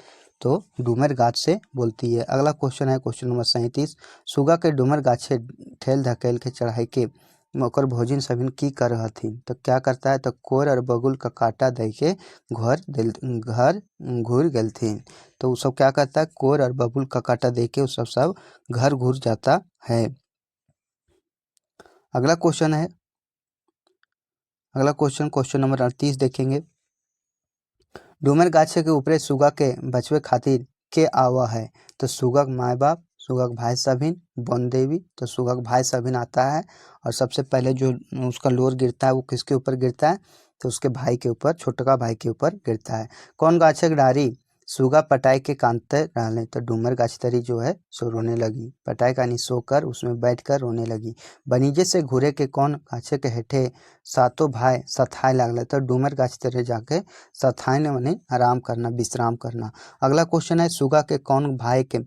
तो डूमर गाछ से बोलती है। अगला क्वेश्चन है क्वेश्चन नंबर 37, सुगा के डूमर गाछे ठेल धकेल के चढ़ाई के ओकर भोजिन सभिन की कर रहथिन, तो क्या करता है, तो कोर और बगुल का काटा दे के घर घूर गेलथिन, तो वो सब क्या करता है, कोर और बबुल का काटा दे के वो सब घर घुर जाता है। अगला क्वेश्चन है, अगला क्वेश्चन नंबर 38 देखेंगे, डूमर गाछे के ऊपरे सुगा के बचवे खातिर के आवा है, तो सुगा के माए बाप, सुगा के भाई सभिन, वन देवी, तो सुगा के भाई सभिन आता है, और सबसे पहले जो उसका लोर गिरता है वो किसके ऊपर गिरता है, तो उसके भाई के ऊपर, छोटका भाई के ऊपर गिरता है। कौन गाछे के डारी सुगा पटाई के कांदते रहने, तो डूमर गाछतरी जो है सो रोने लगी, पटाई का नहीं सोकर उसमें बैठकर रोने लगी। बनीजे से घूरे के कौन गाछे के हेठे सातों भाई सथाए लागले, तो डूमर गाछतरी जाके सथाने मने आराम करना, विश्राम करना। अगला क्वेश्चन है, सुगा के कौन भाई के,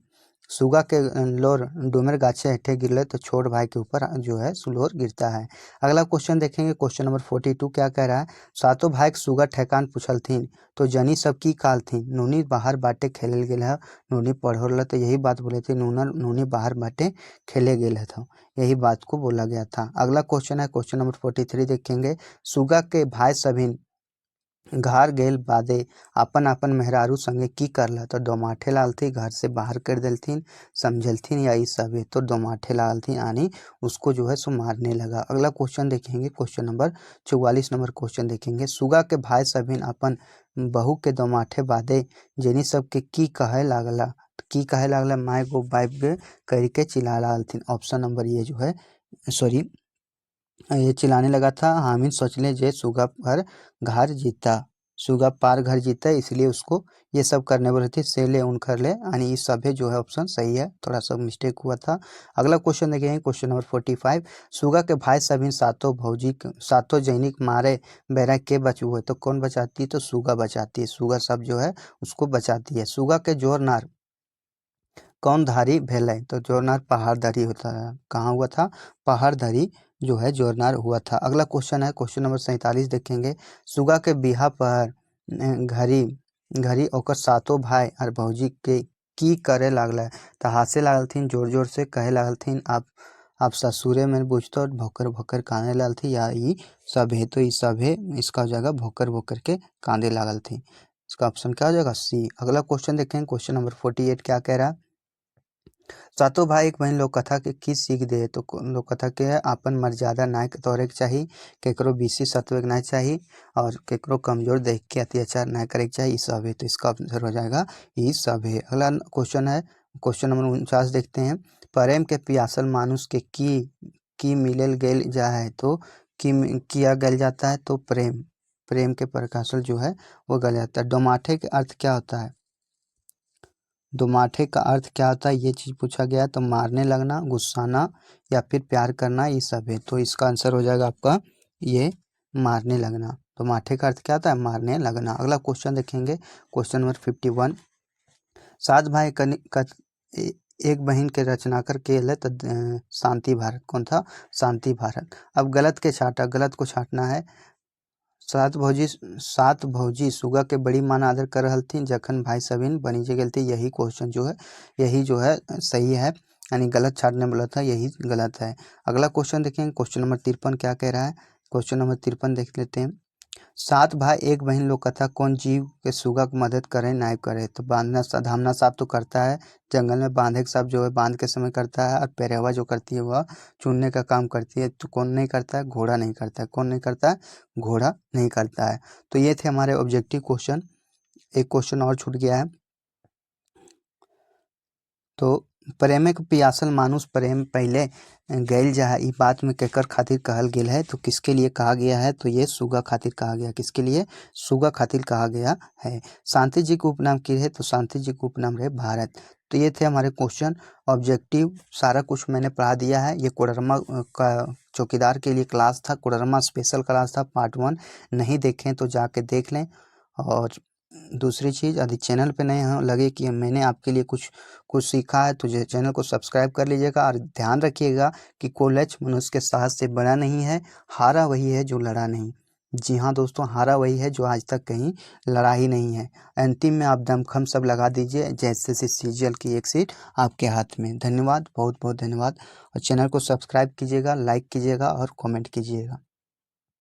सुगा के लोर डूमर गाछे हेठे गिरले, तो छोट भाई के ऊपर जो है सुलोर गिरता है। अगला क्वेश्चन देखेंगे, क्वेश्चन नंबर 42 क्या कह रहा है, सातों भाई के सुगा ठेकान पूछलथिन, तो जनी सब की काल थी, नूनी बाहर बाटे खेले गेल है, नूनी पढ़ोल, तो यही बात बोले थे, नूनी बाहर बाटे खेले गेल है, तो यही बात को बोला गया था। अगला क्वेश्चन है क्वेश्चन नंबर 43 देखेंगे, सुगा के भाई सभिन घर गेल बादे अपन अपन मेहरारू संगे की करला, तो दोमाठे लालथी घर से बाहर कर देलथिन, समझलथिन या इस सब तो दोमाठे लालथिन आनी उसको जो है सो मारने लगा। अगला क्वेश्चन देखेंगे, क्वेश्चन नंबर 44 नंबर क्वेश्चन देखेंगे, सुगा के भाई सभिन अपन बहू के दोमाठे बादे जेनी सब के की कहे लागला, की कहे लागला, माय गो बाइप करके चिल्ला लालथिन, ऑप्शन नंबर ये जो है सॉरी ये चिल्लाने लगा था, हामिद सोचले जे सुगा पर घर जीता, सुगा पार घर जीता, इसलिए उसको ये सब करने बोले थे, से ले उन कर ले, यानी इस सब है जो है ऑप्शन सही है, थोड़ा सा मिस्टेक हुआ था। अगला क्वेश्चन देखेंगे, क्वेश्चन नंबर 45, सुगा के भाई सभी सातों भौजी सातों जैनिक मारे बैरा के बचू है, तो कौन बचाती है, तो सुगा बचाती है, सुगा सब जो है उसको बचाती है। सुगा के जोर नार कौन धारी भेलै, तो जोरनार पहाड़धारी होता है, कहाँ हुआ था, पहाड़धारी जो है जोरनार हुआ था। अगला क्वेश्चन है क्वेश्चन नंबर 47 देखेंगे, सुगा के बिहा पर घड़ी घड़ी ओकर सातों भाई और भौजी के की करे लागल, तो हंसे लागलथिन, जोर जोर से कहे लागलथिन, आप ससुरे में बुझतो, भोकर भोकर कांदे लागलथी, या ई सब है, तो ई सब है, इसका हो जाएगा भोकर भोकर के कांदे लागल थी, इसका ऑप्शन क्या हो जाएगा, सी। अगला क्वेश्चन देखेंगे, क्वेश्चन नंबर 48 क्या कह रहा है, सातों भाई एक बहन लोक कथा के की सीख दे, तो लोक कथा के है अपन मर्यादा ना तोड़े के चाही, केकरो बीसी सत्व ना चाही, और केकरो कमजोर देख के अत्याचार ना करे के चाही, ई सब है, तो इसका आंसर हो जाएगा ई सब है। अगला क्वेश्चन है क्वेश्चन नंबर 49 देखते हैं, प्रेम के पियासल मानुष के की मिलल गेल जा है, तो किया गल जाता है, तो प्रेम, प्रेम के प्रकाशल जो है वो गल जाता है। डोमाठे के अर्थ क्या होता है, दोमाठे का अर्थ क्या होता है, ये चीज़ पूछा गया है, तो मारने लगना, गुस्साना, या फिर प्यार करना, ये सब है, तो इसका आंसर हो जाएगा आपका ये मारने लगना। दोमाठे का अर्थ क्या होता है, मारने लगना। अगला क्वेश्चन देखेंगे, क्वेश्चन नंबर 51, सात भाई एक बहन के रचनाकर के लिए, तो शांति भारत, कौन था, शांति भारत। अब गलत के छाटा, गलत को छाटना है, सात भौजी सुगा के बड़ी मान आदर कर रहल थी, जखन भाई सबिन बनीजे गेल थी, यही क्वेश्चन जो है यही जो है सही है, यानी गलत छाटने वाला था, यही गलत है। अगला क्वेश्चन देखेंगे, क्वेश्चन नंबर 53 क्या कह रहा है, क्वेश्चन नंबर 53 देख लेते हैं, सात भाई एक बहन लोक कथा, कौन जीव के सुगा की मदद करे नाय करे। तो बांधना धामना साफ तो करता है, जंगल में बांधे के साफ जो है बांध के समय करता है, और पेरवा जो करती है वह चुनने का काम करती है। तो कौन नहीं करता है? घोड़ा नहीं करता है। कौन नहीं करता है? घोड़ा नहीं करता है। तो ये थे हमारे ऑब्जेक्टिव क्वेश्चन। एक क्वेश्चन और छूट गया है। तो प्रेमे के पियासल मानुष प्रेम पहले गैल जा है, ई बात में केकर खातिर कहल गेल है। तो किसके लिए कहा गया है? तो ये सुगा खातिर कहा गया। किसके लिए? सुगा खातिर कहा गया है। शांति जी का उपनाम की है? तो शांति जी का उपनाम रहे भारत। तो ये थे हमारे क्वेश्चन ऑब्जेक्टिव, सारा कुछ मैंने पढ़ा दिया है। ये कोडरमा का चौकीदार के लिए क्लास था, कोडरमा स्पेशल क्लास था, पार्ट 1। नहीं देखें तो जाके देख लें। और दूसरी चीज़, यदि चैनल पे नए हैं, लगे कि मैंने आपके लिए कुछ कुछ सीखा है, तो चैनल को सब्सक्राइब कर लीजिएगा। और ध्यान रखिएगा कि कोई लक्ष्य मनुष्य के साहस से बड़ा नहीं है, हारा वही है जो लड़ा नहीं। जी हाँ दोस्तों, हारा वही है जो आज तक कहीं लड़ा ही नहीं है। अंतिम में आप दमखम सब लगा दीजिए, जैसे सीजीएल की एक सीट आपके हाथ में। धन्यवाद, बहुत बहुत धन्यवाद। और चैनल को सब्सक्राइब कीजिएगा, लाइक कीजिएगा और कमेंट कीजिएगा।